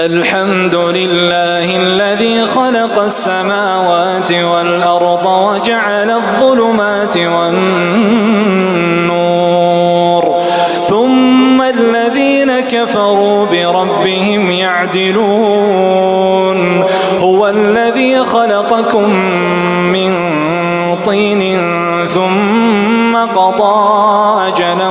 الحمد لله الذي خلق السماوات والأرض وجعل الظلمات والنور ثم الذين كفروا بربهم يعدلون هو الذي خلقكم من طين ثم قضى أجلا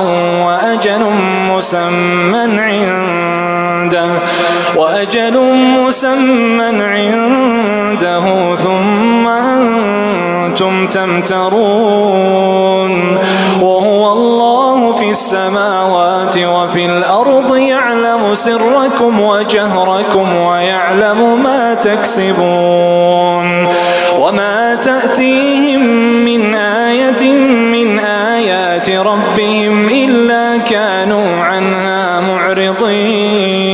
وأجل مسمى عنده ثم أنتم تمترون وهو الله في السماوات وفي الأرض يعلم سركم وجهركم ويعلم ما تكسبون وما تأتيهم من آية من آيات ربهم إلا كانوا عنها معرضين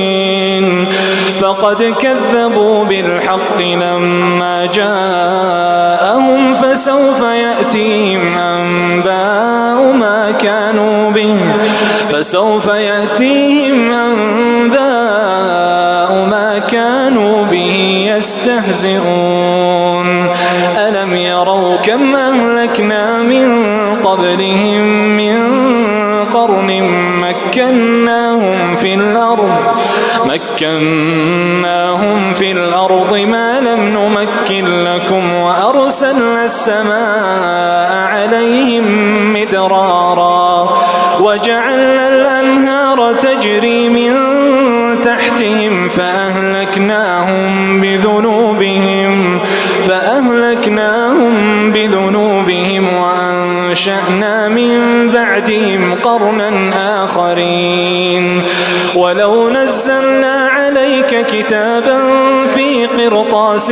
فقد كذبوا بالحق لما جاءهم فسوف يأتيهم أنباء ما كانوا به يستهزئون ألم يروا كم أهلكنا من قبلهم من قرن مكناهم في الأرض ما لم نمكن لكم وأرسلنا السماء عليهم مدرارا وجعلنا الأنهار تجري من تحتهم فأهلكناهم بذنوبهم وأنشأنا من بعدهم قرنا آخرين ولو نزلنا عليك كتابا في قرطاس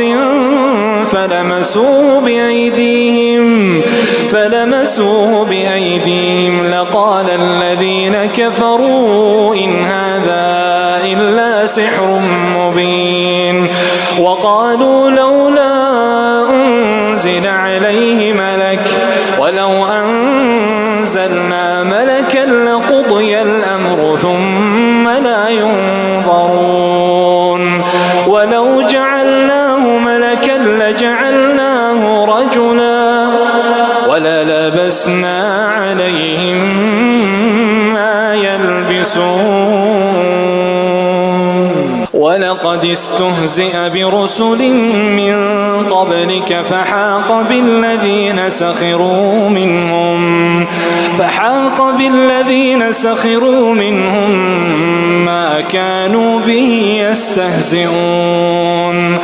فلمسوه بأيديهم لقال الذين كفروا إن هذا إلا سحر مبين وقالوا لولا أنزل عليه ملك ولو أنزلنا ملكا لقضي الأمر ثم لا ينظرون ولو جعلناه ملكا لجعلناه رجلا وللبسنا عليهم ما يلبسون ولقد استهزئ برسل من قبلك فحاق بالذين سخروا منهم ما كانوا به يستهزئون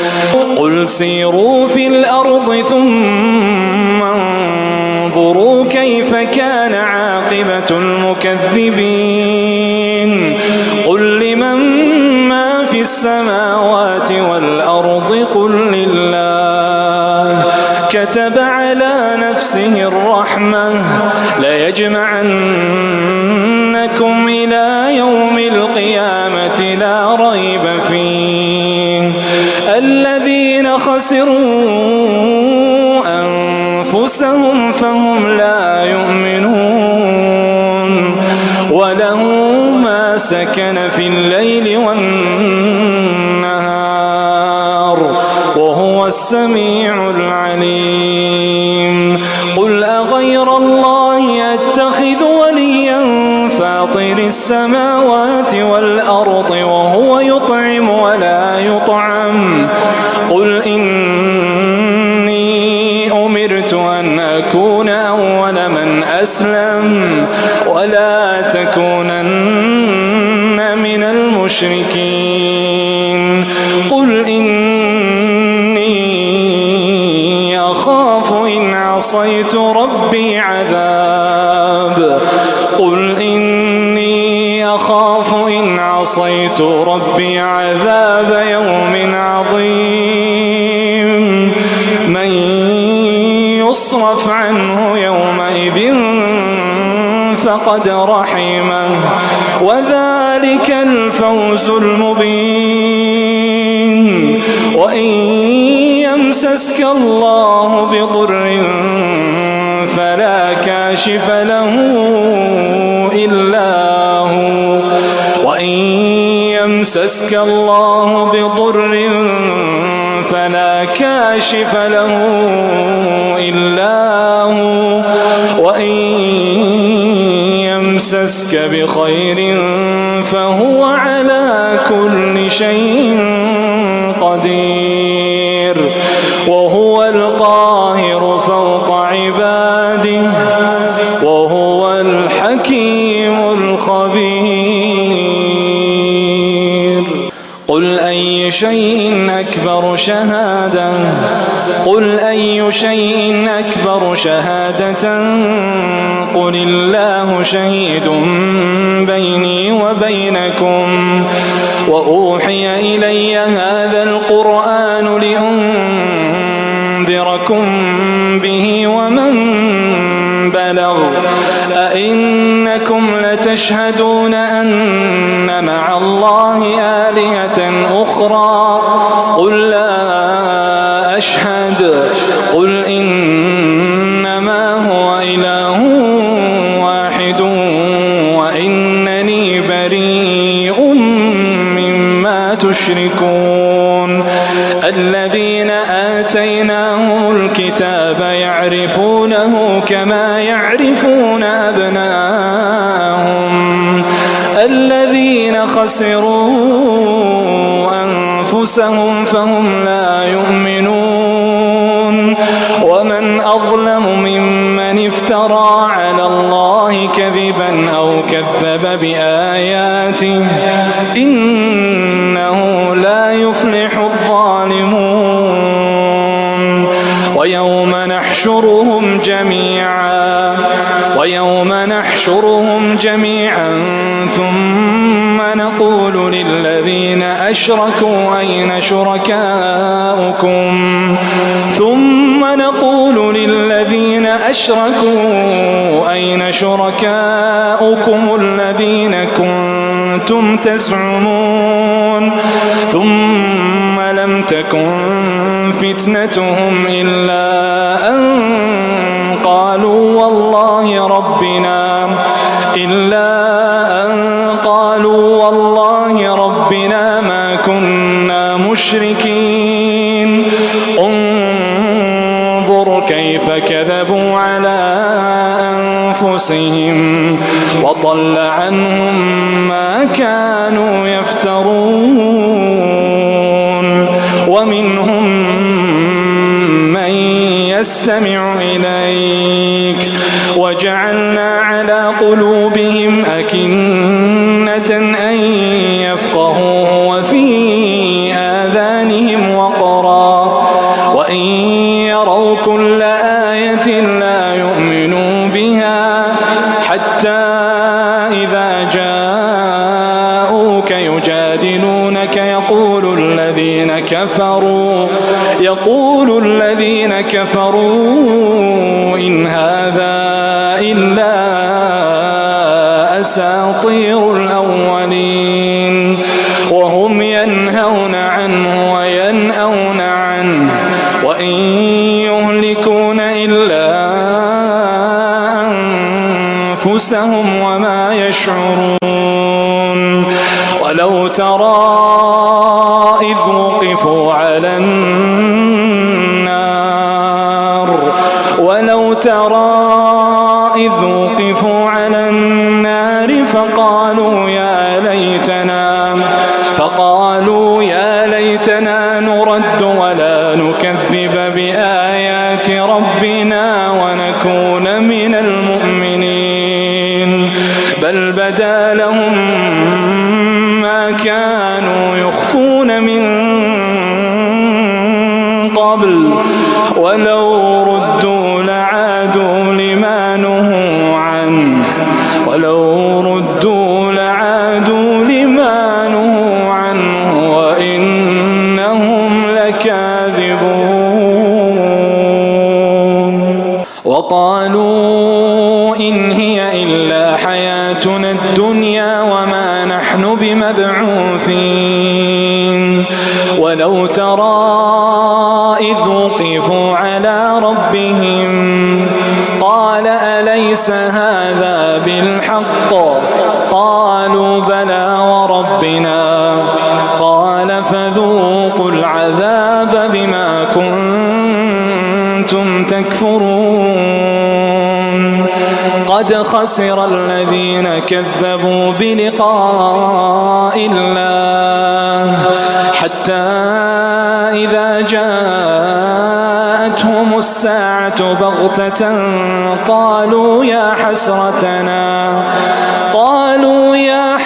قل سيروا في الأرض ثم انظروا كيف كان عاقبة المكذبين قل لمن ما في السماوات والأرض قل لله كتب على نفسه الرحمة ليجمعنكم إلى يوم القيامة لا ريب فيه الذين خسروا أنفسهم فهم لا يؤمنون وله ما سكن في الليل والنهار وهو السميع العليم قل أغير الله أتخذ وليا فاطر السماوات والأرض وهو يطعم ولا يطعم قل إني أمرت أن أكون أول من أسلم ولا تكونن من المشركين قل إني أخاف إن عصيت ربي عذاب يوم عظيم من يصرف عنه يومئذ فقد رحمه وذلك الفوز المبين وإن يمسسك الله بضر فلا كاشف له إلا هو وإن يمسسك الله الله بضر فلا كاشف له إلا هو وإن يمسسك بخير فهو على كل شيء قدير وهو القاهر فوق عباده وهو الحكيم الخبير. قل أي شيء أكبر شهادة قل أي شيء أكبر شهادة قل الله شهيد بيني وبينكم وأوحي إلي هذا القرآن لأنذركم به ومن بلغ أئنكم لتشهدون أن مع الله آلهة أخرى قل لا أشهد قل إنما هو إله واحد وإنني بريء مما تشركون. الذين آتيناهم الكتاب يعرفونه كما يعرفون أبناءهم الذين خسروا أنفسهم فهم لا يؤمنون. ومن أظلم ممن افترى على الله كذبا أو كذب بآياته إنه لا يفلح الظالمون. ويوم نحشرهم جميعا ثم نقول للذين أشركوا أين شركاؤكم الذين كنتم تزعمون ثم لم تكن فتنتهم إلا أن قالوا والله ربنا ما كنا مشركين. انظر كيف كذبوا على أنفسهم وضل عنهم ما كانوا يفترون. ومنهم من يستمع إليك وجعلنا على قلوبهم أكنة أن يفقهوه وفي آذانهم وقرا وإن يروا كل آية لا يؤمنوا بها حتى إذا جاءوك يجادلونك يقول الذين كفروا إن هذا إلا أساطير الأولين وهم ينهون عنه وينأون عنه وإن يهلكون إلا أنفسهم وما يشعرون. ولو ترى إذ وقفوا على النار فقالوا يا ليتنا نرد ولا نكذب بآيات ربنا ونكون من المؤمنين بل بدا لهم ما كانوا يخفون من قبل ولو ردوا لعادوا لما نهوا عنه وإنهم لكاذبون. وقالوا إن هي إلا حياتنا الدنيا وما نحن بمبعوثين. ولو ترى إذ وقفوا على ربهم قال أليس هذا بالحق قالوا بلى وربنا قال وذوقوا العذاب بما كنتم تكفرون قد خسر الذين كذبوا بلقاء الله حتى إذا جاءتهم الساعة بغتة قالوا يا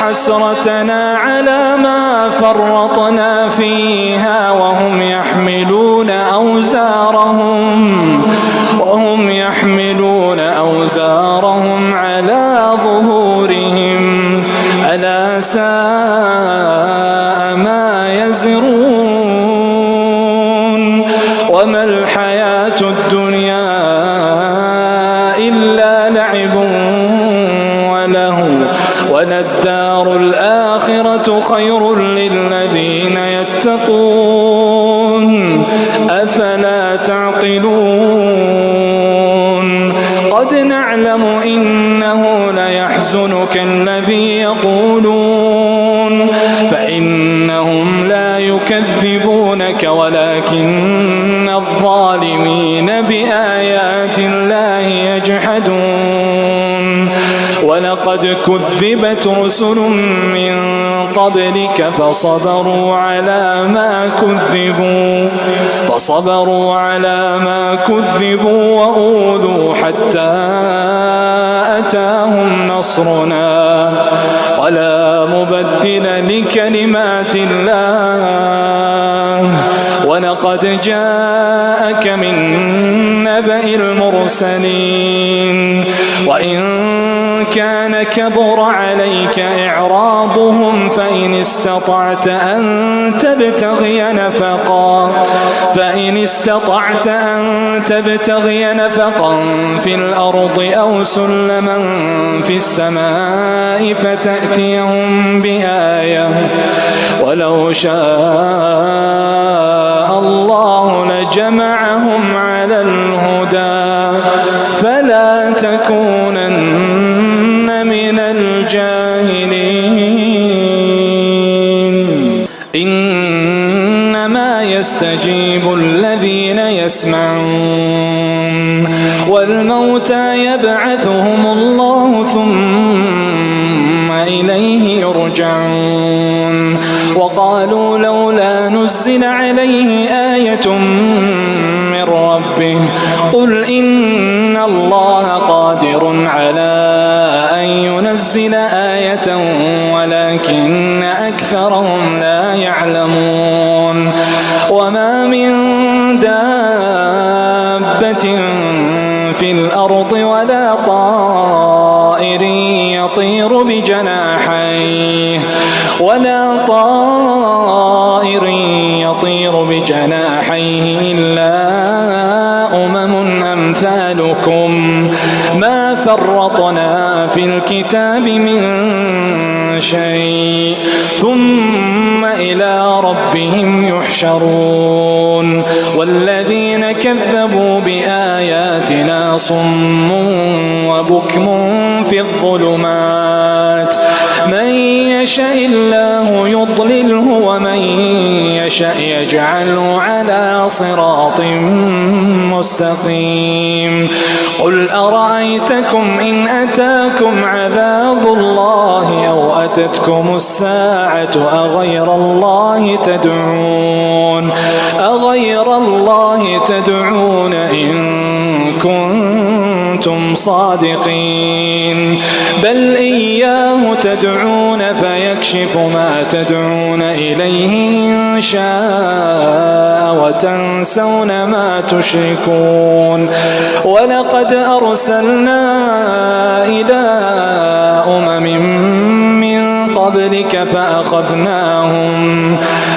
حسرتنا على ما فرطنا فيها وهم يحملون أوزارهم على ظهورهم ألا ساء ما يزرون وما الحياة الدنيا إلا لعب ولهو وللدار الآخرة خير للذين يتقون أفلا تعقلون قد نعلم إنه ليحزنك الذي يقولون فإنهم لا يكذبونك ولكن الظالمين بآيات الله يجحدون ولقد كذبت رسل من قبلك فصبروا على ما كذبوا وأوذوا حتى أتاهم نصرنا ولا مبدل لكلمات الله ولقد جاءك من نبأ المرسلين وإن كان كبر عليك إعراضهم فإن استطعت أن تبتغي نفقا في الأرض أو سلما في السماء فتأتيهم بآية ولو شاء الله لجمعهم على الهدى فلا تكونن من الجاهلين إنما يستجيب الذين يسمعون والموتى يبعثهم الله ثم إليه يرجعون وقالوا لولا نزل عليه آية من ربه قل إن الله قادر على أن ينزل آية ولكن أكثرهم لا يعلمون وما من دابة في الأرض ولا طائر يطير بجناحيه إلا أمم أمثالكم ما فرطنا في الكتاب من شيء ثم إلى ربهم يحشرون والذين كذبوا بآياتنا صم وبكم في الظلمات من يشاء الله يضلله ومن يشاء يجعله على صراط مستقيم قل أرأيتكم إن أتاكم عذاب الله أو أتتكم الساعة أغير الله تدعون إن كنتم صادقين بل إياه تدعون فيكشف ما تدعون إليه إن شاء وتنسون ما تشركون ولقد أرسلنا إلى أمم من قبلك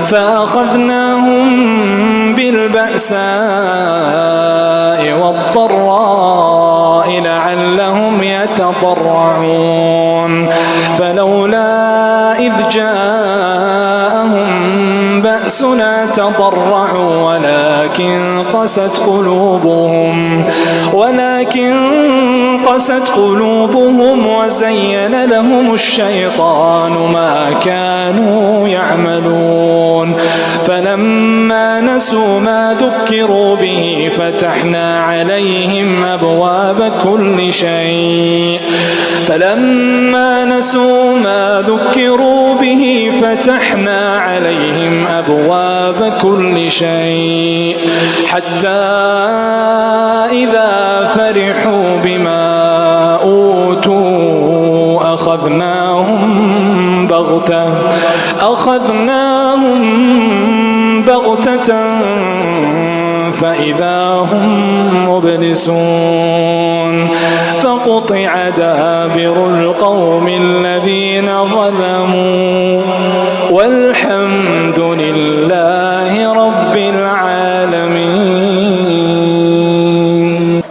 فأخذناهم بالبأساء والضراء لعلهم يتضرعون فلولا إذ جاءهم بأسنا تضرعوا ولكن قست قلوبهم وزين لهم الشيطان ما كانوا يعملون فلما نسوا ما ذكروا به فتحنا عليهم أبواب كل شيء حتى إذا فرحوا بما أوتوا أخذناهم بغتة فإذا هم مبلسون فقطع دابر القوم الذين ظلموا والحمد لله رب العالمين.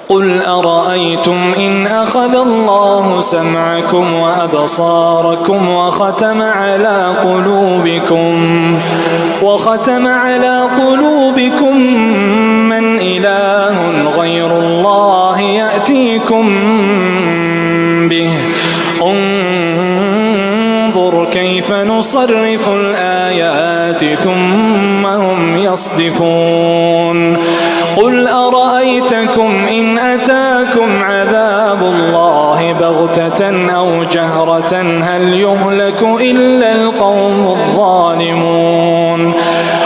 قل أرأيتم إن أخذ الله سمعكم وأبصاركم وختم على قلوبكم من إله غير الله يأتيكم به انظر كيف نصرف الآيات ثم هم يصدفون. قل أرأيتكم إن أتاكم عذاب الله بغتة أو جهرة هل يهلك إلا القوم الظالمون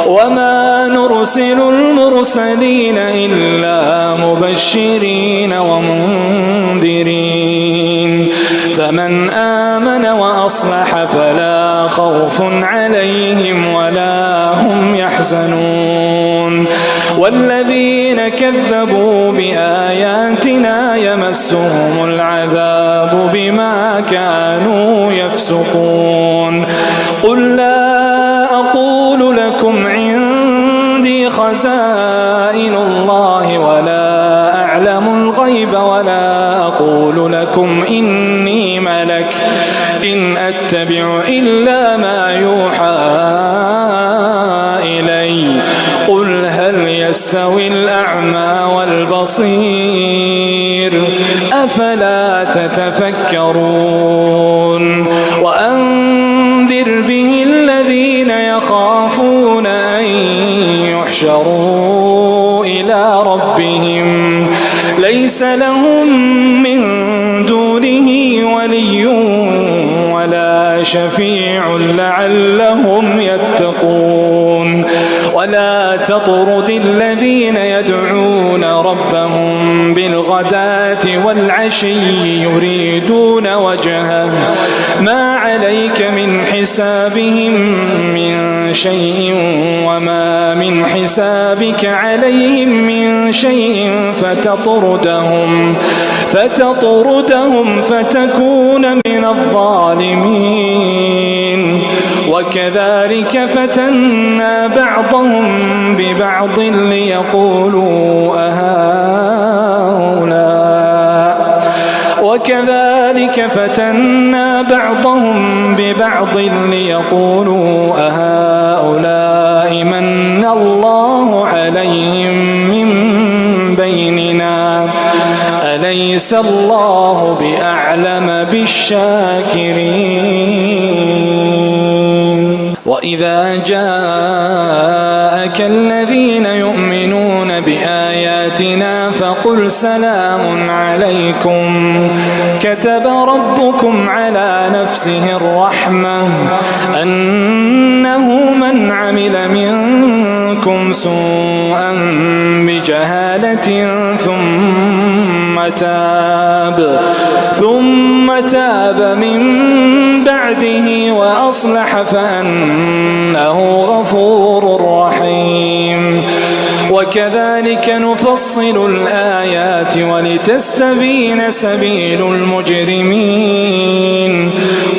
وما نرسل المرسلين إلا مبشرين ومنذرين فمن آمن وأصلح فلا خوف عليهم ولا هم يحزنون والذين كذبوا بآياتنا يمسهم العذاب بما كانوا يفسقون. قل لا أقول لكم عندي خزائن الله ولا أعلم الغيب ولا أقول لكم إني ملك إن أتبع إلا ما يوحى إلي قل هل يستوي الأعمى والبصير أفلا تتفكرون. وأنذر به الذين يخافون أن يحشروا إلى ربهم ليس لهم من دونه ولي ولا شفيع لعلهم يتقون. ولا تطرد الذين يدعون ربهم بالغداة والعشي يريدون وجهه ما عليك من حسابهم من شيء وما من حسابك عليهم من شيء فتطردهم فتكون من الظالمين. وكذلك فتنا بعضهم ببعض ليقولوا أهؤلاء من الله عليهم من بيننا أليس الله بأعلم بالشاكرين. وإذا جاءك الذين يؤمنون بآياتنا فقل سلام عليكم كتب ربكم على نفسه الرحمة أنه من عمل منكم سوءا بجهالة ثم تاب من بعده وأصلح فأنه غفور رحيم. وكذلك نفصل الآيات ولتستبين سبيل المجرمين.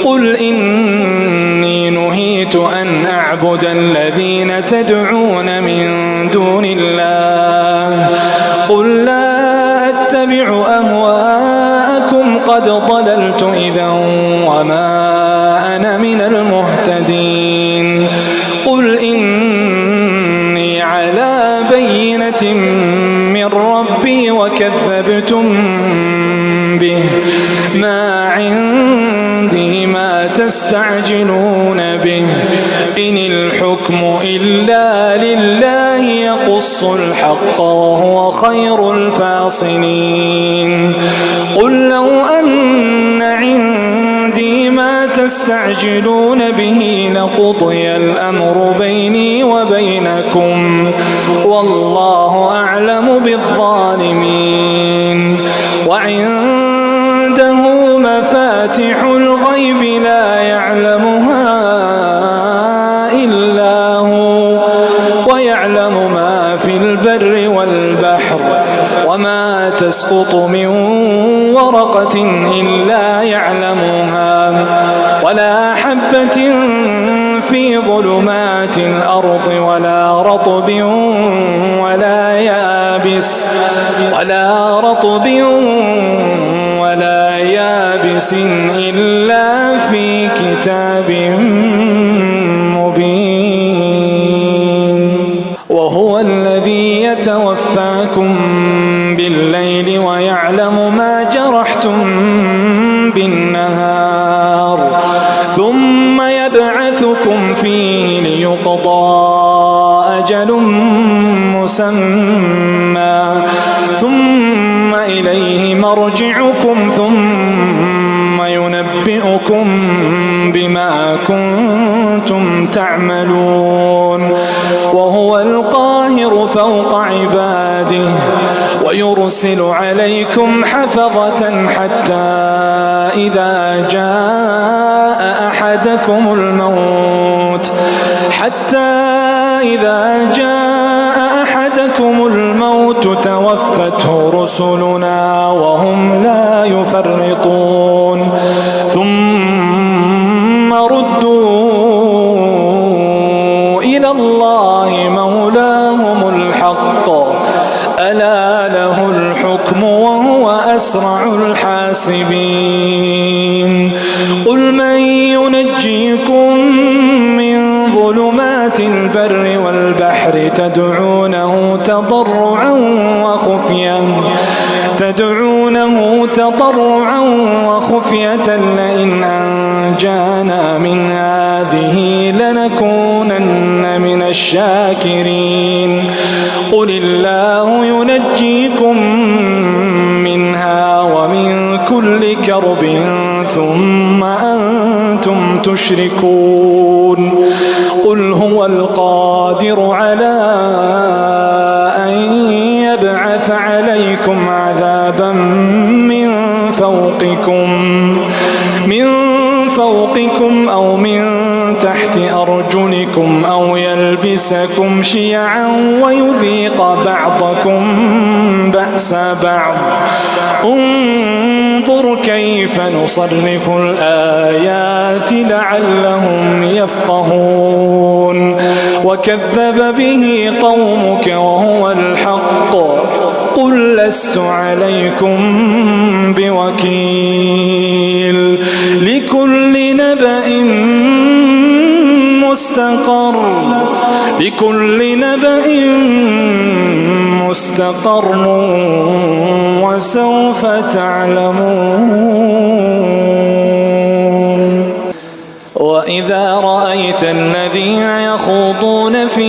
قل إني نهيت أن أعبد الذين تدعون من دون الله قل لا أتبع أهواءكم قد ضللت إذا وما أنا من المهتدين. قل إن بآية من ربي وكذبتم به ما عندي ما تستعجلون به إن الحكم إلا لله يقص الحق وهو خير الفاصلين قل لو أن عندي ما تستعجلون به لقضي الأمر بيني وبينكم والله أعلم بالظالمين وعنده مفاتح الغيب لا يعلمها إلا هو ويعلم ما في البر والبحر وما تسقط من ورقة إلا يعلمها ولا حبة في ظلمات الأرض ولا رطب ولا يابس إلا في كتاب مبين وهو الذي يتوفاكم بالليل ويعلم ما جرحتم بالنهار ثم يبعثكم فيه ليقضى أجل مسمى ثم إليه مرجعكم ثم ينبئكم بما كنتم تعملون وهو القاهر فوق عباده ويرسل عليكم حفظة حتى إذا جاء أحدكم الموت توفته رسلنا وهم لا يفرطون ثم ردوا إلى الله مولاهم الحق ألا له الحكم وهو أسرع الحاسبين قل من ينجيكم من ظلمات البر والبحر تدعونه تضرعا وخفية لئن أنجانا من هذه لنكونن من الشاكرين قل الله ينجيكم منها ومن كل كرب ثم أنتم تشركون قل هو القادر على أن يبعث عليكم عذابا من فوقكم أو من تحت أرجلكم أو يلبسكم شيعا ويذيق بعضكم بأس بعض انظر كيف نصرف الآيات لعلهم يفقهون وكذب به قومك وهو الحق قل لست عليكم بوكيل لكل نبأ مستقر وسوف تعلمون وإذا رأيت الذين يخوضون في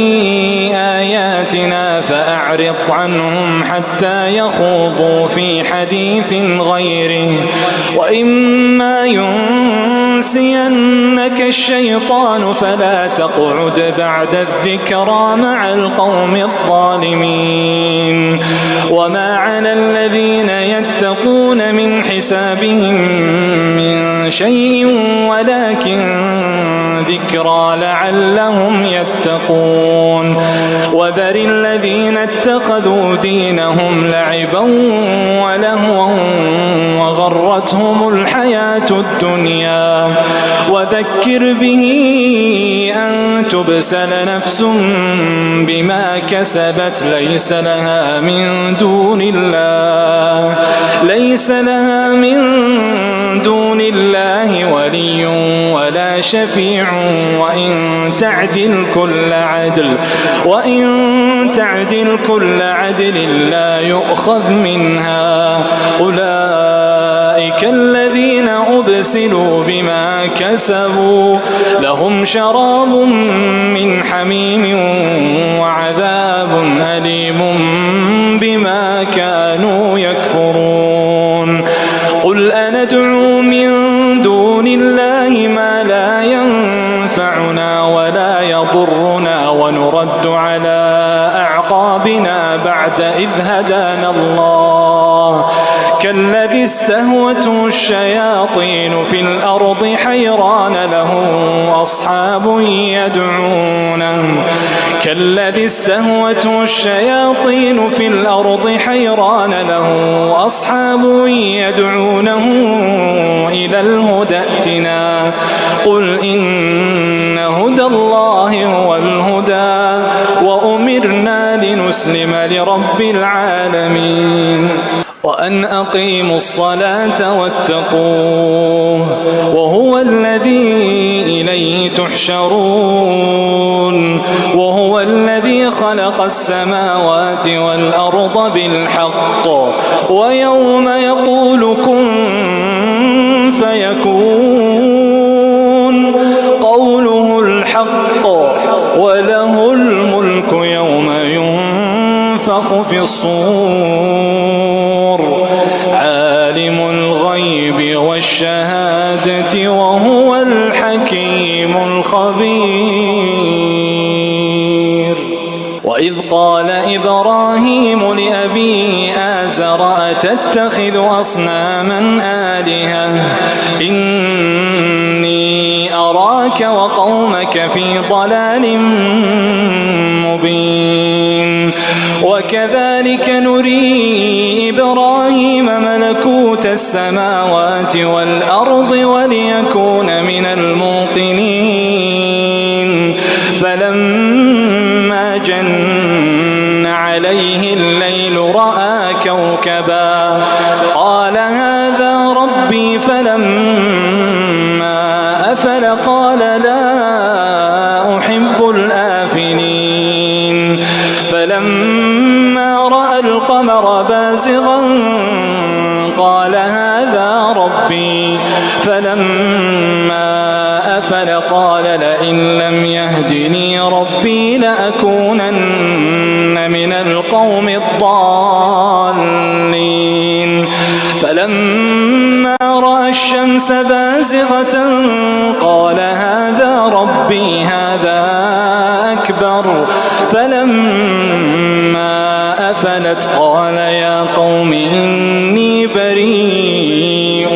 آياتنا فأعرض عنهم حتى يخوضوا في حديث غيره وإما ينسينك الشيطان فلا تقعد بعد الذكرى مع القوم الظالمين وما على الذين يتقون من حسابهم من شيء ولكن ذكرى لعلهم يتقون وذر الذين اتخذوا دينهم لعبا ولهوا وغرتهم الحياة الدنيا وذكر به أن تبسل نفس بما كسبت ليس لها من دون الله ولي ولا شفيع وإن تعدل كل عدل وإن تعدل كل عدل لا يؤخذ منها. أولئك الذين أبسلوا بما كسبوا لهم شراب من حميم وعذاب أليم بما كانوا يكفرون. قل أندعو من دون الله ما لا ينفعنا ولا يضرنا ونرد على أعقابنا بعد إذ هدانا الله كالذي استهوته الشياطين في الأرض حيران له أصحاب يدعونه إلى الهدى ائتنا. قل إن هدى الله هو الهدى وأمرنا لنسلم لرب العالمين وأن أقيموا الصلاة واتقوه وهو الذي إليه تحشرون. وهو الذي خلق السماوات والأرض بالحق ويوم يقول كن فيكون قوله الحق وله الملك يوم ينفخ في الصور عالم الغيب والشهادة وهو الحكيم الخبير. وإذ قال إبراهيم لأبيه آزر أتتخذ أصناما آلهة إني أراك وقومك في ضلال مبين. وكذلك نري إبراهيم ملكوت السماوات والأرض وليكون من الموقنين. فلما جن عليه الليل رأى كوكبا قال هذا ربي فلما أفل قال لا أحب الآفلين. فلما رأى القمر بازغا قال هذا ربي فلما أفل قال لئن لم يهدني ربي لأكونن من القوم الضالين. فلما رأى الشمس بازغة قال هذا ربي هذا أكبر. فلما أفلت قال يا قوم إني بريء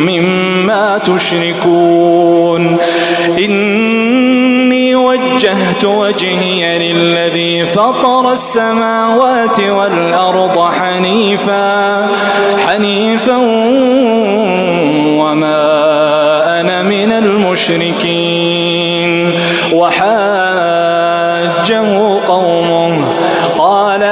مما تشركون. إني وجهت وجهي للذي فطر السماوات والأرض حنيفا وما أنا من المشركين. وحاجه قومه قال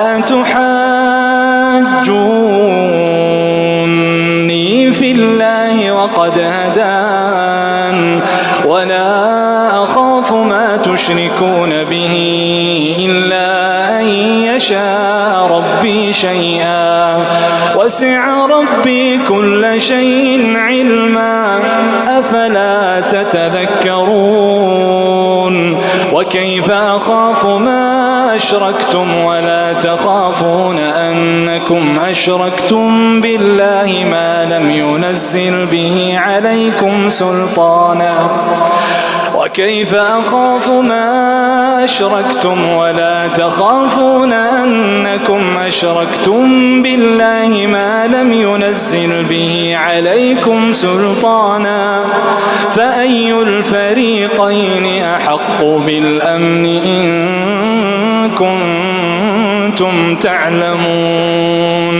أتحاجوني في الله وقد هدان ولا أخاف ما تشركون به إلا أن يشاء ربي شيئا وسع ربي كل شيء علما أفلا تتذكرون. وكيف أخاف ما أشركتم ولا تخافون أنكم أشركتم بالله ما لم ينزل به عليكم سلطانا. وكيف أخاف ما أشركتم ولا تخافون أنكم أشركتم بالله ما لم ينزل به عليكم سلطانا. فأي الفريقين أحق بالأمن إن كنتم تعلمون.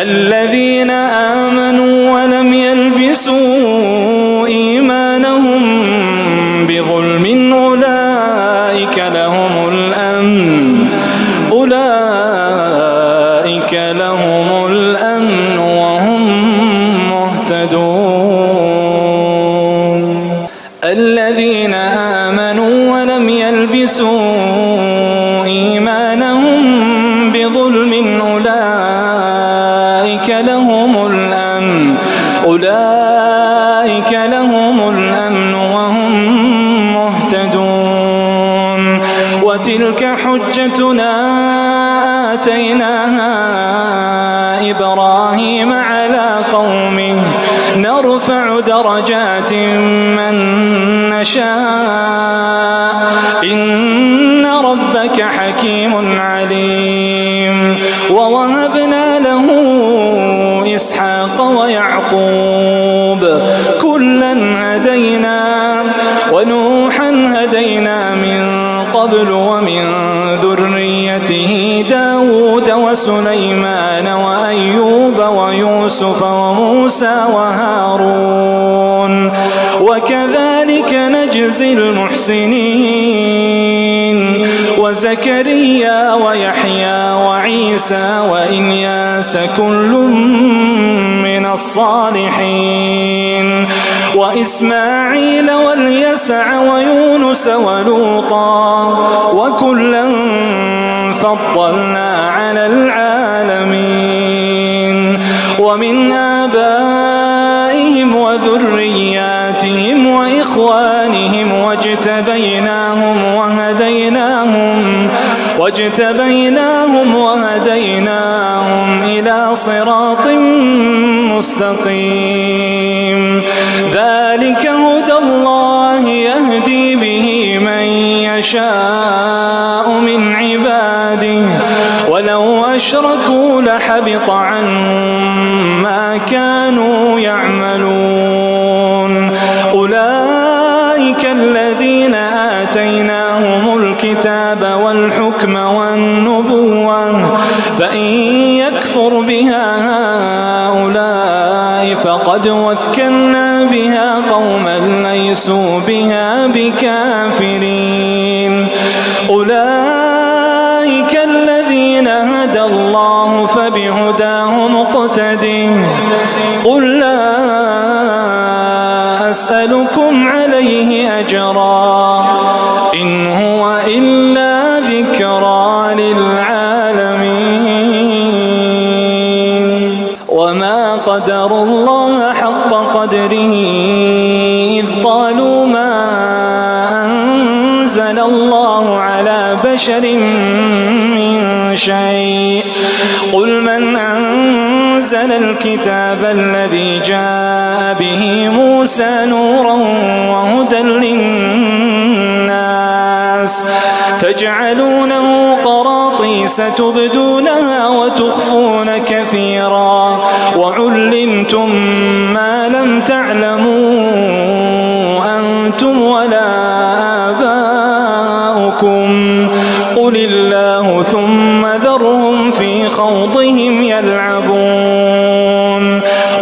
الذين آمنوا ولم يلبسوا إيمانهم بظلم أولئك لهم الأمن وهم مهتدون. الذين آمنوا ولم يلبسوا إيمانهم حجتنا آتيناها إبراهيم على قومه نرفع درجات من نشاء إن ربك حكيم عليم. ووهبنا له إسحاق ويعقوب كلا هدينا ونوحا هدينا من قبل ومن ذريته داود وسليمان وأيوب ويوسف وموسى وهارون وكذلك نجزي المحسنين وزكريا ويحيى وعيسى وإلياس كل من الصالحين وإسماعيل واليسع ويونس ولوطا وكلا فضلنا على العالمين ومن آبائهم وذرياتهم وإخوانهم واجتبيناهم وهديناهم إلى صراط مستقيم. ذلك هدى الله يهدي به من يشاء من عباده ولو أشركوا لحبط عنهم ما كانوا يعملون. أولئك الذين آتيناهم الكتاب والحكم والنبوة فإن يكفر بها هؤلاء فقد وكلنا بها قوما ليسوا بها بكافرين. أولئك الذين هدى الله فبهداه مقتده. قل لا أسألكم عليه أجرا إن هو إلا ذكرى للعالمين. وما قدروا الله حق قدره إذ قالوا ما أنزل الله على بشر من شيء. قل من أنزل الكتاب الذي جاء به موسى نورا وهدى للناس تجعلونه قراطيس تبدونها وتخفون كثيرا وعلمتم ما لم تعلموا أنتم ولا آباؤكم قل الله ثم ذرهم في خوضهم يلعبون.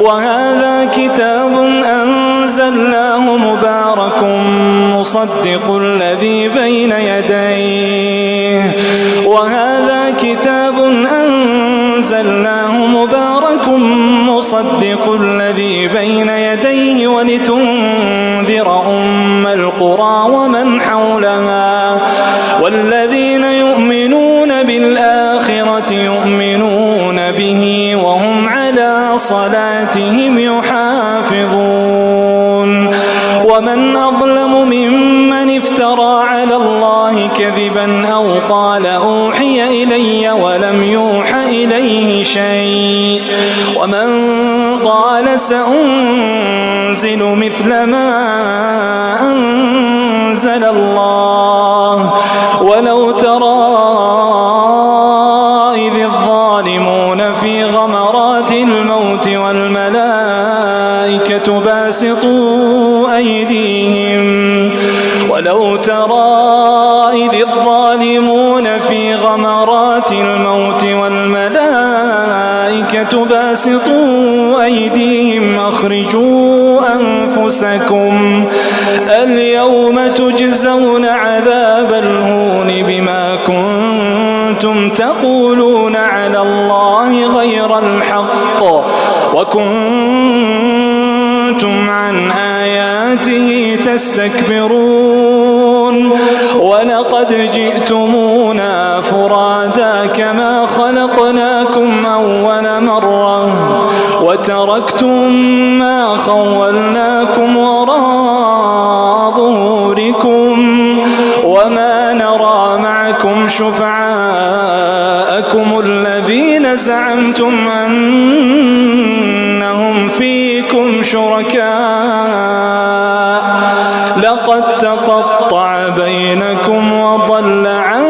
وهذا كتاب أنزلناه مبارك مصدق الذي بين يديه ولتنذر أم القرى ومن حولها والذين يؤمنون بالآخرة يؤمنون به وهم على صلاتهم يحافظون. ومن أظلم ممن افترى على الله كذبا أو قال أوحي إلي ولم يوح إليه شيء ومن قال سأنزل مثل ما أنزل الله. ولو ترى إذ الظالمون في غمرات الموت والملائكة باسطوا أيديهم ولو ترى إذ الظالمون في غمرات الموت والملائكة باسطوا أيديهم أخرجوا أنفسكم اليوم تجزون عذاب الهون بما كنتم تقولون على الله غير الحق وكنتم عن آياته تستكبرون. ولقد جئتمونا فرادا كما خلقناكم أول مرة وتركتم ما خولناكم وراء ظهوركم وما نرى معكم شفعاءكم الذين زعمتم أنهم فيكم شركاء لقد تقطع بينكم وضل عنكم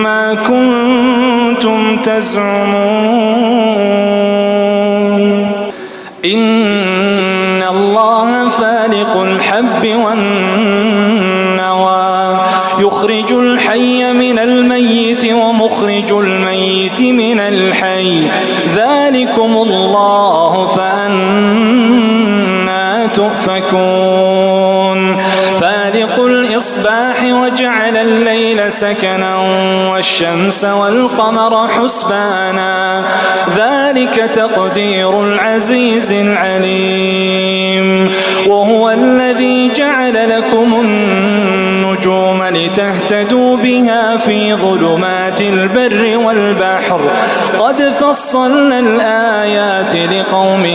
ما كنتم تزعمون إن الله فالق الحب والنوى يخرج الحي من الميت ومخرج الميت من الحي ذلكم الله فأنى تؤفكون فالق الإصباح وجعل الليل سكنا والشمس والقمر حسبانا ذلك تقدير العزيز العليم وهو الذي جعل لكم النجوم لتهتدوا بها في ظلمات البر والبحر قد فصلنا الآيات لقوم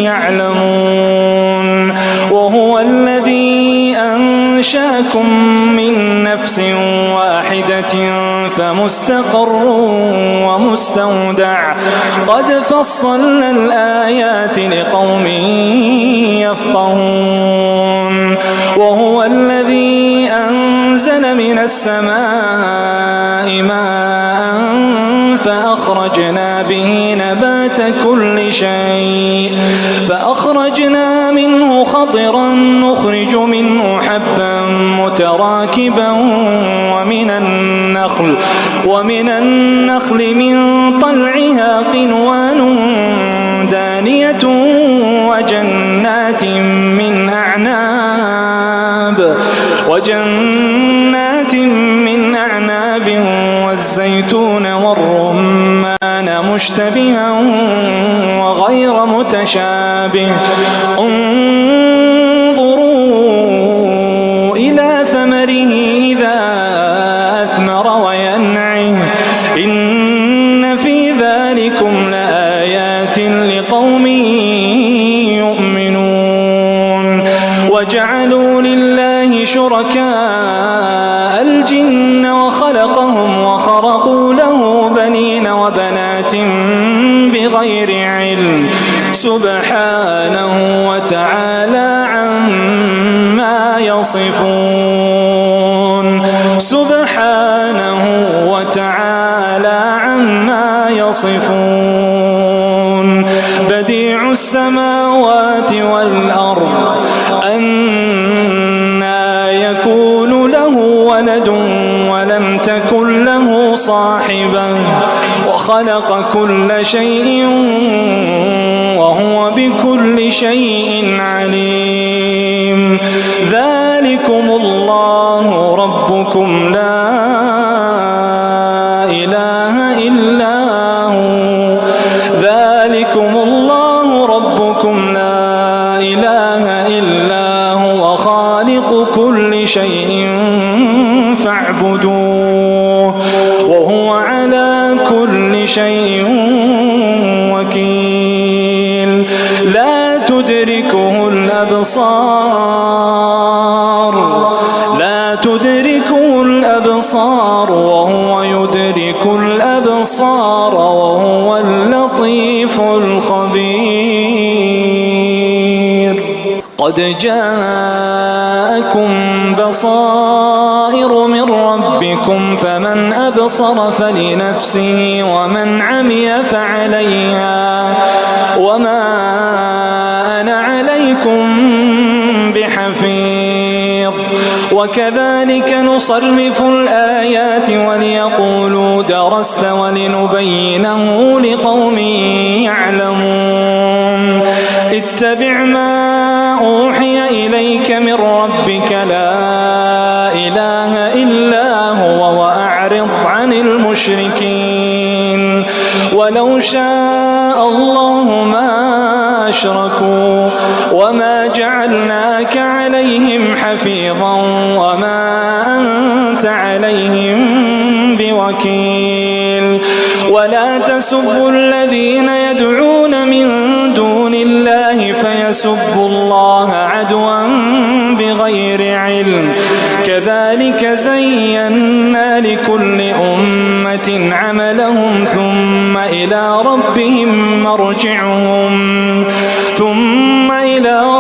يعلمون وهو الذي أنشأكم من نفس واحدة فمستقر ومستودع قد فصلنا الآيات لقوم يفقهون وهو الذي أنزل من السماء ماء فأخرجنا به نبات كل شيء فأخرجنا منه خضرا نخرج منه حبا متراكبا ومن النخل من طلعها قنوان دانية وجنات من أعناب والزيتون والرمان مشتبها وغير متشابه انظروا إلى ثمره إذا أثمر وينعه إن في ذلكم لآيات لقوم يؤمنون وجعلوا لله شركاء الجن وخلقهم وخرقوا له بنين وبنات بغير علم سبحانه وتعالى عما يصفون سبحانه وتعالى عما يصفون بديع السماوات والأرض أنى يكون له ولد ولم تكن له صاحبة وخلق كل شيء وهو بكل شيء عليم ذلكم الله ربكم لا إله إلا هو ذلكم الله ربكم لا إله إلا هو خالق كل شيء فاعبدوه وهو على كل شيء وكيل لا تدركه الأبصار وهو يدرك الأبصار وهو اللطيف الخبير قد جاءكم بصائر من ربكم فمن أبصر فلنفسه ومن عمي فعليها وما أنا عليكم بحفيظ وكذلك نصرف الآيات وليقولوا درست ولنبينه لقوم يعلمون اتبع ما أوحي إليك من ربك لا إله إلا هو وأعرض عن المشركين ولو شاء الله ما أشركوا وما جعلناك عليهم حفيظا وما أنت عليهم بوكيل ولا تسبوا الذين يدعون من دون الله فيسبوا الله عدوا بغير علم كذلك زينا لكل أمة عملهم ثم إلى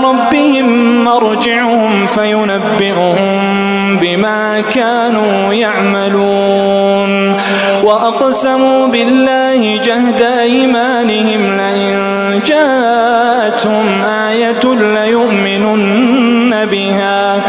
ربهم مرجعهم فينبئهم بما كانوا يعملون. وأقسموا بالله جهد أيمانهم لئن جاءتهم آية ليؤمنن بها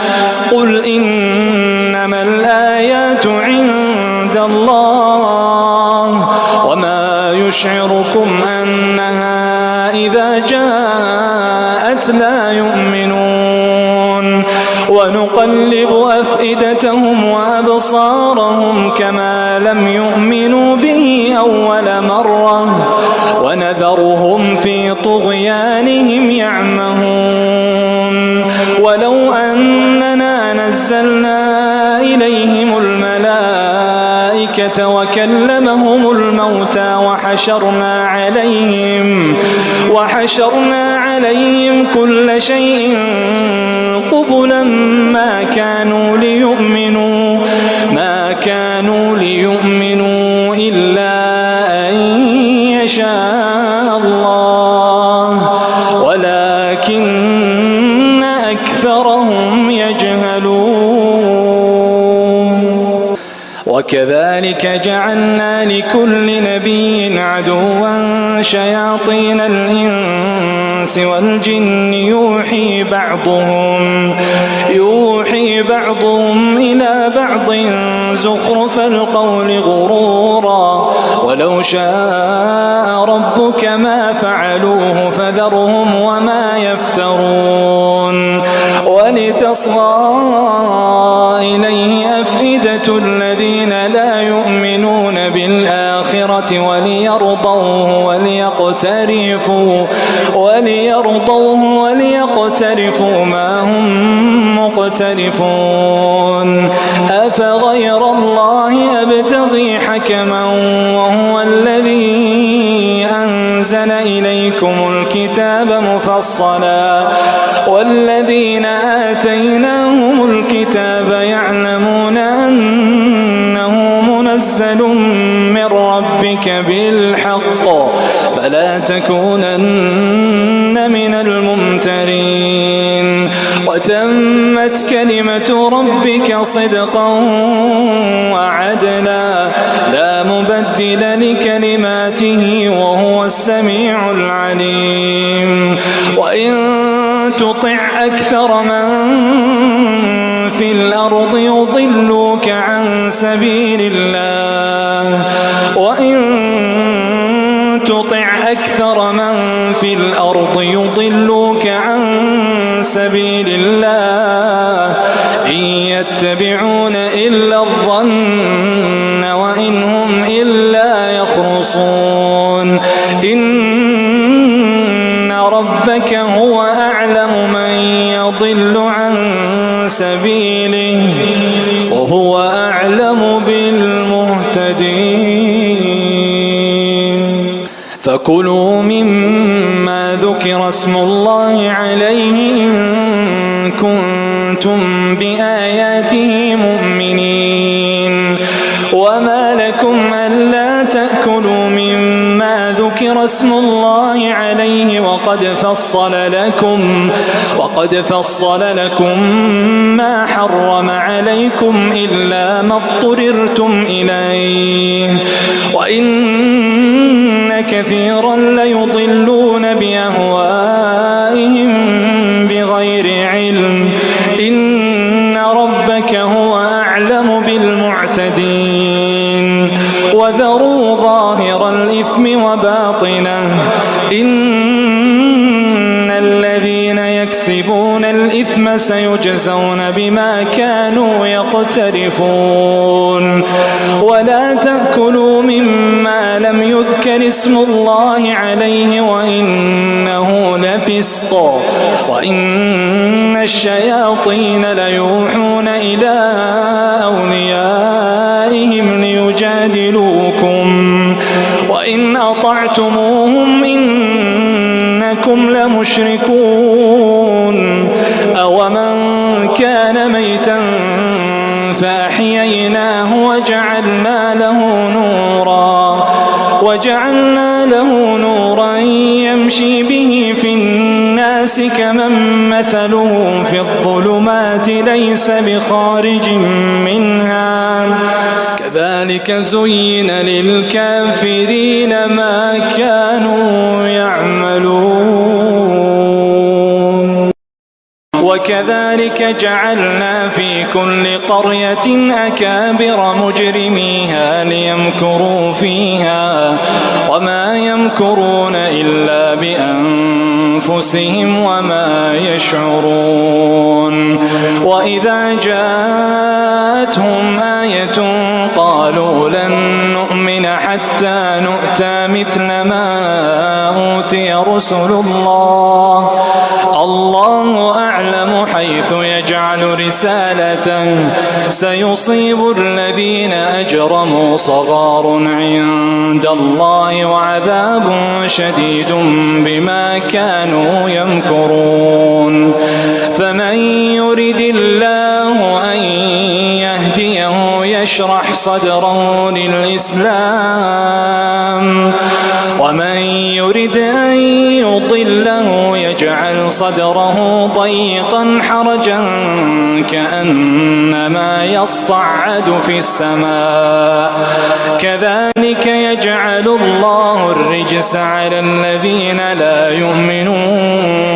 قل إنما الآيات عند الله وما يشعركم أنها إذا جاءت لا يؤمنون. ونقلب أفئدتهم وأبصارهم كما لم يؤمنوا به أول مرة ونذرهم في طغيانهم يعمهون. ولو أننا نزلنا إليهم الملائكة وكلمهم الموتى وحشرنا عليهم كل شيء قبلا ما كانوا ليؤمنوا إلا أن يشاء الله ولكن أكثرهم يجهلون. وكذلك جعلنا لكل نبي عدوا شياطين الإنس والجن يوحي بعضهم إلى بعض زخرف القول غرورا ولو شاء ربك ما فعلوه فذرهم وما يفترون. ولتصغى إليه أفئدة الذين لا يؤمنون بالآخرة وليقترفوا ما هم مقترفون. أفغير الله أبتغي حكما وهو الذي أنزل إليكم الكتاب مفصلا والذين آتيناهم الكتاب يعلمون أنه منزل من ربك بالحق فلا تكونن من الممترين. وتمت كلمة ربك صدقا وعدلا لا مبدل لكلماته وهو السميع العليم. وإن تطع أكثر من في الأرض يضلوك عن سبيل الله إن يتبعون إلا الظن وإن هم إلا يخرصون. إن ربك هو أعلم من يضل عن سبيله وهو أعلم بالمهتدين. فكلوا مما ذكر اسم الله عليه إن كنتم بآياته مؤمنين. وما لكم ألا تأكلوا مما ذكر اسم الله عليه وقد فصل لكم ما حرم عليكم إلا ما اضطررتم إليه وإن كثيرا ليضلون بأهوائهم بغير علم. إن ربك هو أعلم بالمعتدين. وذروا ظاهر الإثم وباطنه إن الذين يكسبون الإثم سيجزون بما كانوا يقترفون. ولا تأكلوا مما لم يذكر اسم الله عليه وإنه لفسق وإن الشياطين ليوحون إلى أوليائهم ليجادلوكم وإن أطعتموهم إنكم لمشركون. أومن كان ميتا فأحييناه فأحييناه وجعلنا له نورا يمشي به في الناس كمن مثله في الظلمات ليس بخارج منها كذلك زين للكافرين ما كانوا يعملون وكذلك جعلنا في كل قرية أكابر مجرميها ليمكروا فيها وما يمكرون إلا بأنفسهم وما يشعرون وإذا جاءتهم آية قالوا لن نؤمن حتى نؤتى مثل ما أوتي رسل الله أعلم حيث يجعل رسالته سيصيب الذين أجرموا صغار عند الله وعذاب شديد بما كانوا يمكرون فمن يرد الله أن يهديه يشرح صدره للإسلام ومن يرد أن يضله يجعل صدره ضيقا حرجا كأنما يصعد في السماء كذلك يجعل الله الرجس على الذين لا يؤمنون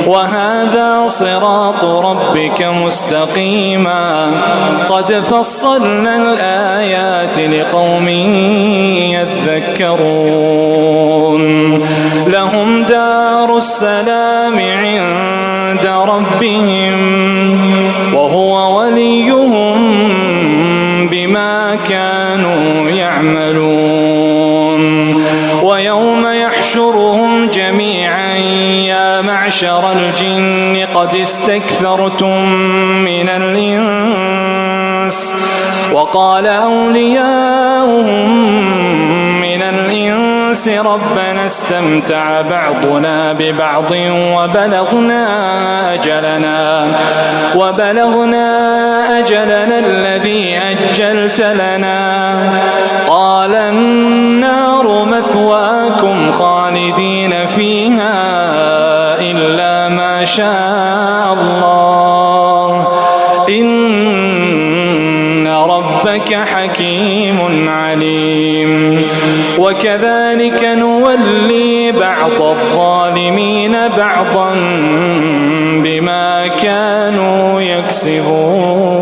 وهذا صراط ربك مستقيما قد فصلنا الآيات لقوم يذكرون لهم دار السلام عند ربهم وهو وليهم بما كانوا يعملون ويوم يحشرهم جميعا يا معشر الجن قد استكثرتم من الإنس وقال أولياؤهم من الإنس ربنا استمتع بعضنا ببعض وبلغنا أجلنا الذي أجلت لنا قال النار مثواكم خالدين فيها إلا ما شاء الله إن ربك حكيم عليم وكذلك نولي بعض الظالمين بعضا بما كانوا يكسبون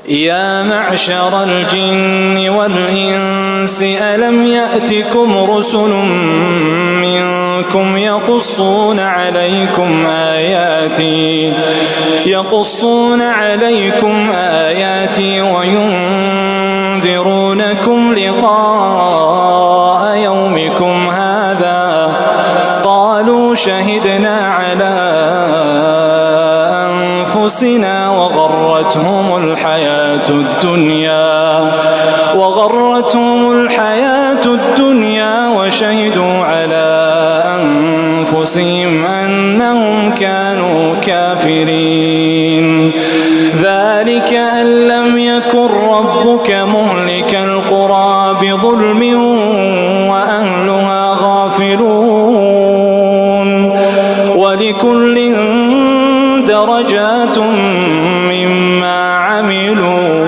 يا معشر الجن والإنس ألم يأتكم رسل منكم يقصون عليكم آياتي وينذرونكم لقاء يومكم هذا قالوا شهدنا على أنفسنا وغرتهم الحياة الدنيا وشهدوا على أنفسهم أنهم كانوا كافرين ذلك أن لم يكن ربك مهلك القرى بظلم وأهلها غافلون ولكل درجات مما عملوا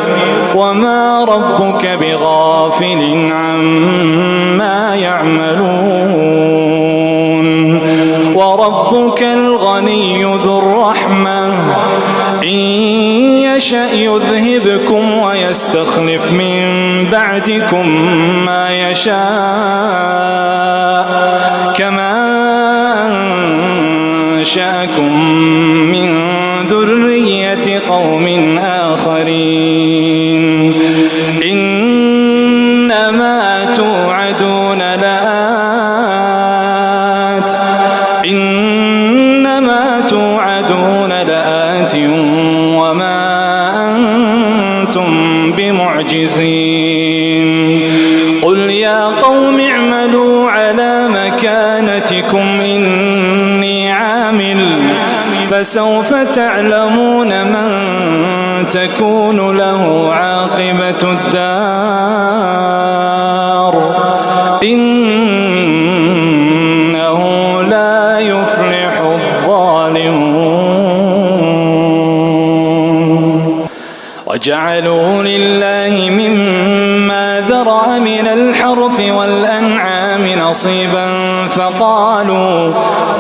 وما ربك بغافل عما يعملون وربك الغني ذو الرحمة إن يشأ يذهبكم ويستخلف من بعدكم ما يشاء كما أنشأكم من ذرية قوم آخرين إنما توعدون لآت وما أنتم بمعجزين قل يا قوم اعملوا على مكانتكم إني عامل فسوف تعلمون من تكون له عاقبة الدار إنه لا يفلح الظالمون. وجعلوا لله مما ذرأ من الحرث والأنعام نصيبا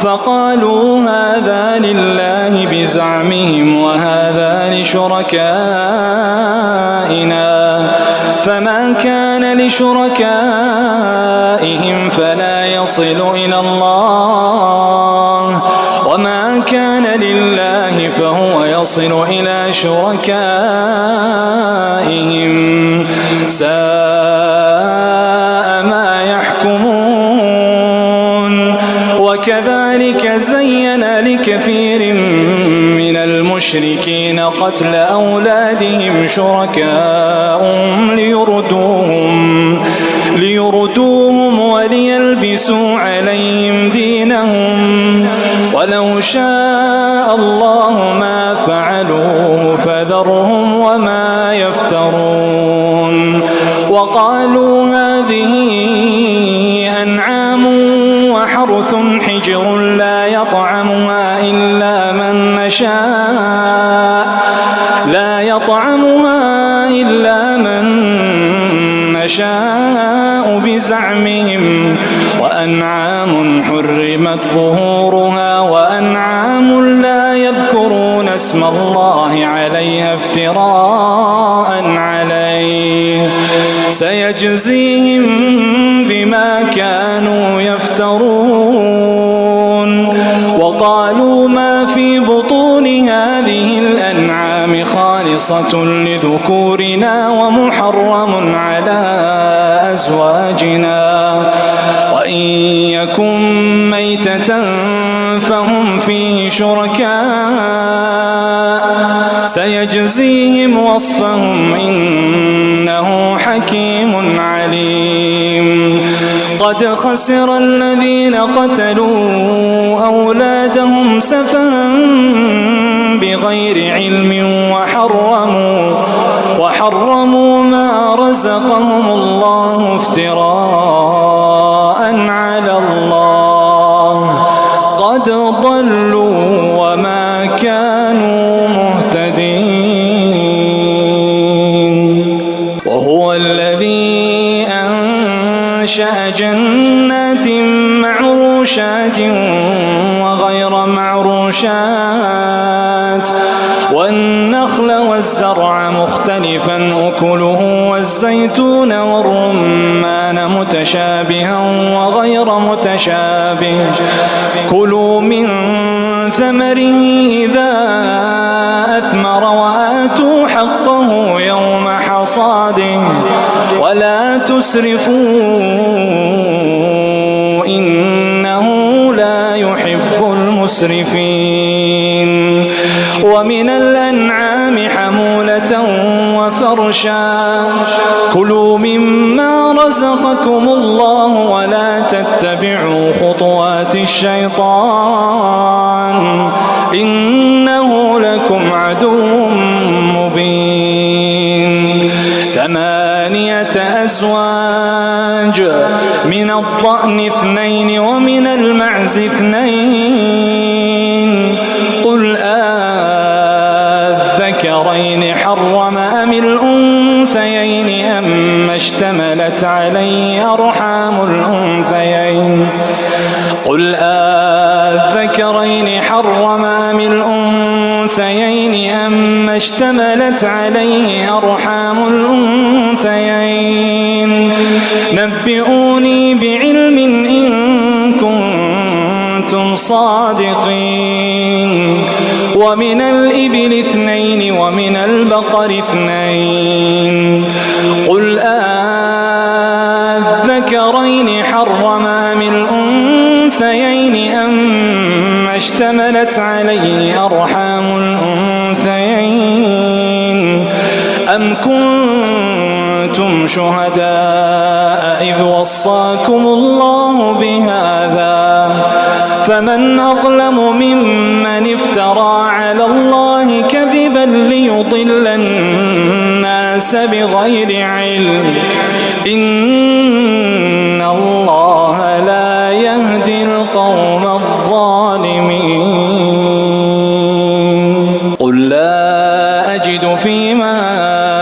فقالوا هذا لله بزعمهم وهذا لشركائنا فما كان لشركائهم فلا يصل إلى الله وما كان لله فهو يصل إلى شركائهم ساء ما يحكمون. وكذلك زين لكثير من المشركين قتل أولادهم شركاءهم ليردوهم وليلبسوا عليهم دينهم ولو شاء الله ما فعلوه فذرهم وما يفترون. وقالوا هذه أنعام وحرث حجر لا يطعمها إلا من نشاء بزعمهم وأنعام حرمت ظهورها وأنعام لا يذكرون اسم الله عليها افتراء عليه سيجزيهم بما كانوا يفترون. وقالوا ما في بطون هذه الأنعام خالصة لذكورنا ومحرم على أزواجنا وإن يكن ميتة فهم فيه شركاء سيجزيهم وصفهم إنه حكيم عليم. قد خسر الذين قتلوا أولادهم سفها بغير علم وحرموا ما رزقهم الله افتراء على الله قد ضلوا وما كانوا مهتدين. وهو الذي أنشأ جنات معروشات وغير معروشات والنخل والزرع مختلفا أكله والزيتون والرمان متشابها وغير متشابه كلوا من ثمره إذا أثمر وآتوا حقه يوم حصاده ولا تسرفوا إنه لا يحب المسرفين. ومن الأنعام حمولة وفرشا كلوا مما رزقكم الله ولا تتبعوا خطوات الشيطان إنه لكم عدو مبين. 8 أزواج من الضأن 2 ومن المعز 2 قل الذكرين حرم أم الأنثيين أما اشتملت عليه أرحام الأنثيين قل الذكرين حرم أم الأنثيين أما اشتملت عليه أرحام الأنثيين نبئوني بعلم إن كنتم صادقين. ومن الإبل 2 ومن البقر 2 قل الذكرين حرم أم الأنثيين أما اشتملت عليه أرحام الأنثيين أم كنتم شهداء إذ وصاكم الله بهذا فمن أظلم ممن افترى على الله كذبا ليضل الناس بغير علم إن الله لا يهدي القوم الظالمين قل لا أجد فيما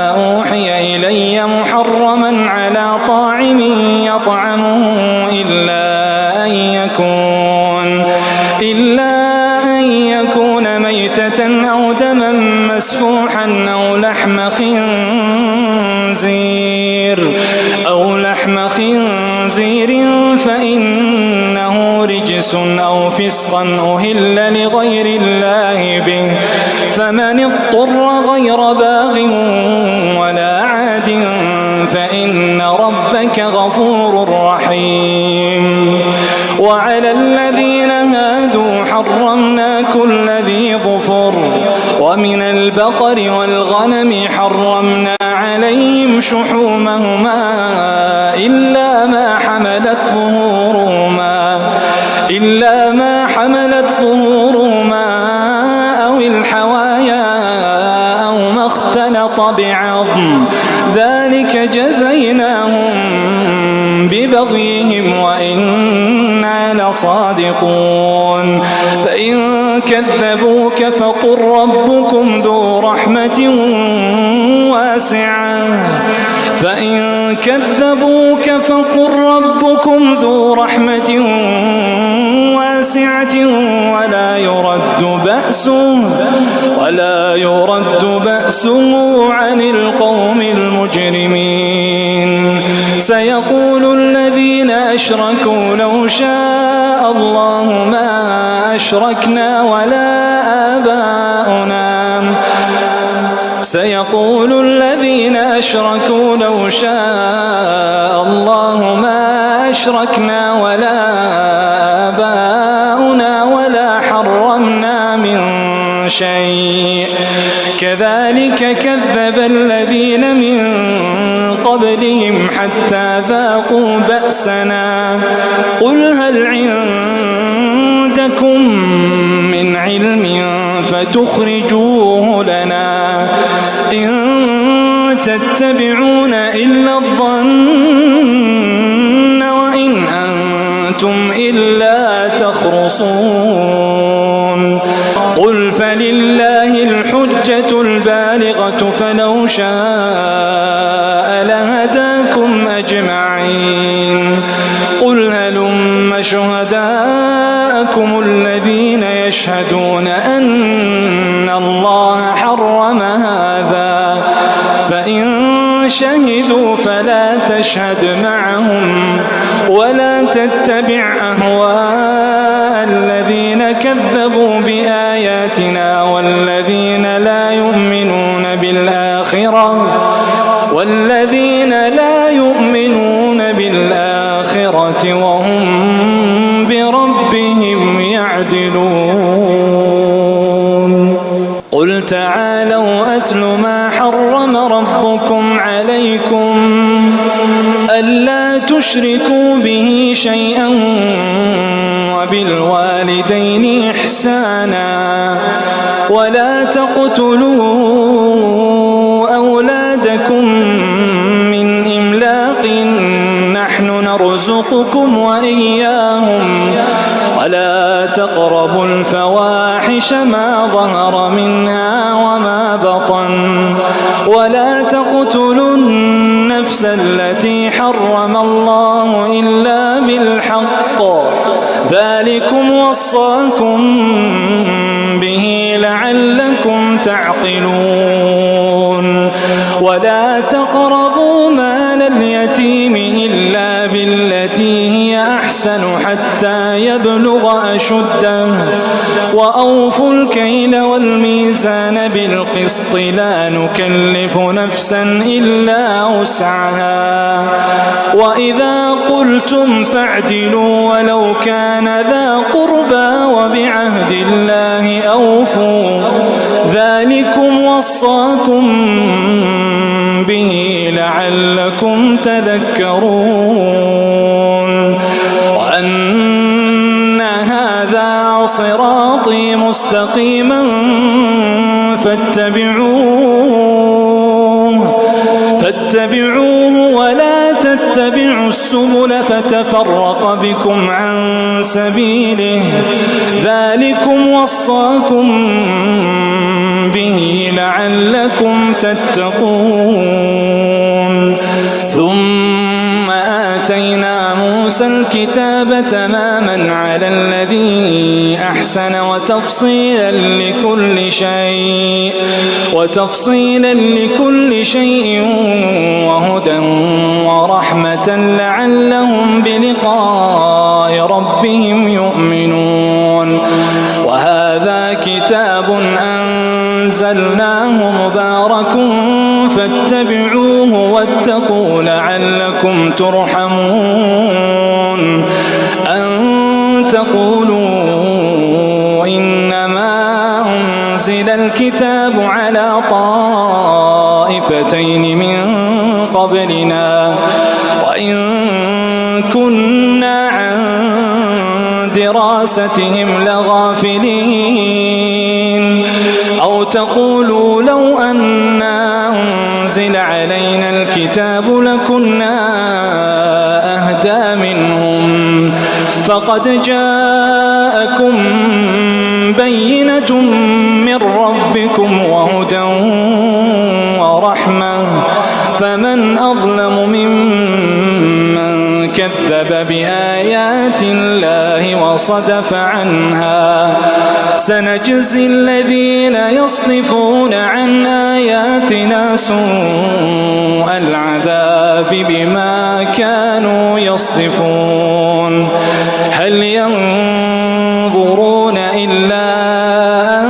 أوحي إلي محرما على طاعم يطعمه إلا أن يكون ميتة أو دما مسفوحا أو لحم خنزير فإنه رجس أو فسقا أهل لغير الله به فمن اضطر غير باغ ولا عاد فإن ربك غفور رحيم وعلى الذين هادوا حرمنا كل ذي ظفر ومن البقر والغنم حرمنا عليهم شحومهما إلا ما حملت ظهورهما أو الحوايا أو ما اختلط بعظم ذلك جزيناهم ببغيهم وإنا لصادقون فإن كذبوك فقل ربكم ذو رحمة واسعة ولا يرد بأسه عن القوم المجرمين سيقول الذين أشركوا لو شاء الله ما أشركنا ولا آباؤنا ولا حرمنا من شيء كذلك كذب الذين من قبلهم حتى ذاقوا بأسنا قل هل عندكم من علم فتخرجوه لنا إن تتبعون إلا الظن وإن أنتم إلا تخرصون قل فلله الحجة البالغة فلو شاء لهداكم أجمعين قل هلم شهداءكم الذين يشهدون أن الله حرم هذا فإن شهدوا فلا تشهد معهم ولا تتبع أهواء الذين كذبوا بآياتنا والذين لا يؤمنون بالآخرة وهم بربهم يعدلون قل تعالوا أتل ما حرم ربكم عليكم ألا تشركوا به شيئا وبالوالدين إحسانا ولا تقتلوا أولادكم من إملاق نحن نرزقكم وإياهم ولا تقربوا الفواحش ما ظهر منها وما بطن ولا تقتلوا النفس التي حرم الله إلا بالحق ذلكم وصاكم به لعلكم تعقلون ولا تقربوا مال اليتيم إلا بالتي هي أحسن حتى يبلغ أشده وأوفوا الكيل والميزان بالقسط لا نكلف نفسا إلا وسعها وإذا قلتم فاعدلوا ولو كان ذا قربى وبعهد الله أوفوا ذلكم وصاكم به لعلكم تذكرون وأن هذا صراطي مستقيما فاتبعوه ولا تتبعوا السبل فتفرق بكم عن سبيله ذلكم وصاكم به لعلكم تتقون. ثم آتينا موسى الكتاب تماما على الذي أحسن وتفصيلا لكل شيء وهدى ورحمة لعلهم بلقاء ربهم يؤمنون. وهذا كتاب أنزلناه مبارك فاتبعوه واتقوا لعلكم ترحمون. أن تقولوا إنما أنزل الكتاب على طائفتين من قبلنا وإن كنا عن دراستهم لغافلين. أو تقولوا لو أنا أنزل علينا الكتاب لكنا أهدى منهم فقد جاءكم بينة من ربكم وهدى ورحمة فمن أظلم ممن كذب بآيات الله وصدف عنها. سنجزي الذين يصدفون عن آياتنا سوء العذاب بما كانوا يصدفون. هل ينظرون إلا أن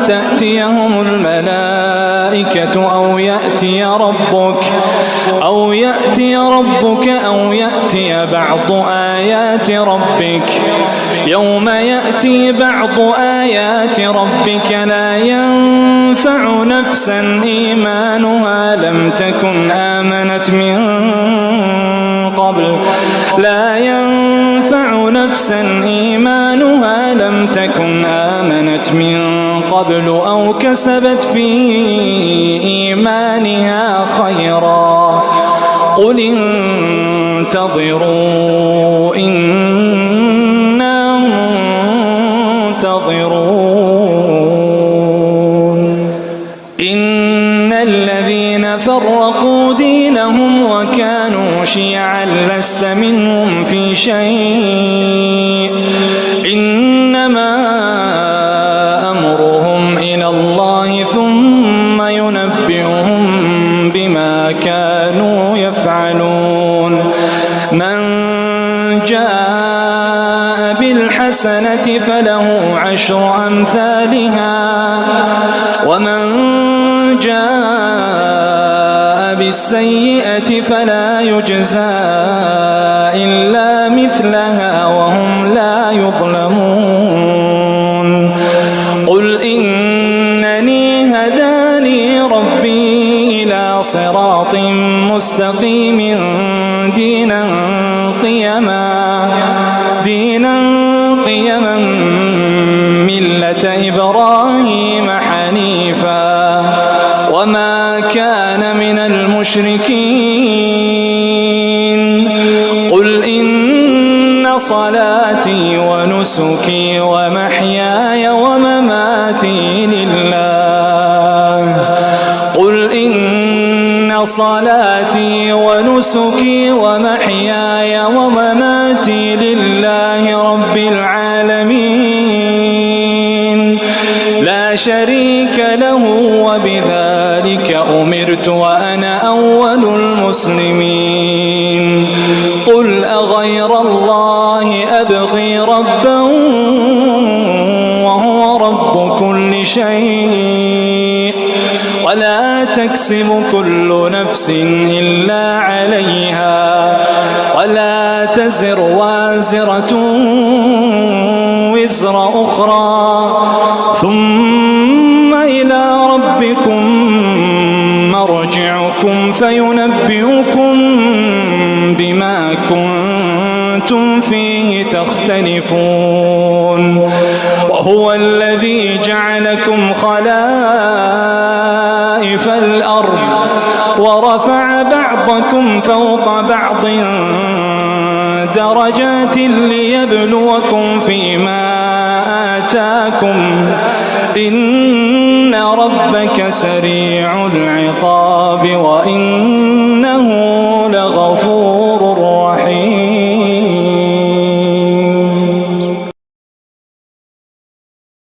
تأتيهم الملائكة أو يأتي ربك أو يأتي بعض آيات ربك. يوم يأتي بعض آيات ربك لا ينفع نفسا إيمانها لم تكن آمنت من قبل أو كسبت في إيمانها خيرا. قل انتظروا إنا منتظرون. إن الذين فرقوا دينهم وكانوا شيعا لست منهم في شيء إنما أمرهم إلى الله ثم ينبئهم بما كانوا يفعلون. من جاء بالحسنة فله 10 أمثالها ومن جاء بالسيئة فلا يجزى إلا مثلها وهم لا يظلمون. قل إنني هداني ربي إلى صراط مستقيم دينا قيما ملة إبراهيم حنيفا وما كان من المشركين. قل إن صلاتي ونسكي ومحياي ومماتي لله. قل إن صلاتي ونسكي ومحياي ومماتي لله رب العالمين لا شريك له وبذلك أمرت وأنا أول المسلمين. قل أغير الله أبغي ربا وهو رب كل شيء ولا تكسب كل نفس إلا عليها ولا تزر وازرة وزر أخرى ثم إلى ربكم مرجعكم فينبئكم بما كنتم كنتم فيه تختلفون وهو الذي جعلكم خلائف الأرض ورفع بعضكم فوق بعض درجات ليبلوكم فيما آتاكم إن ربك سريع العقاب وإنه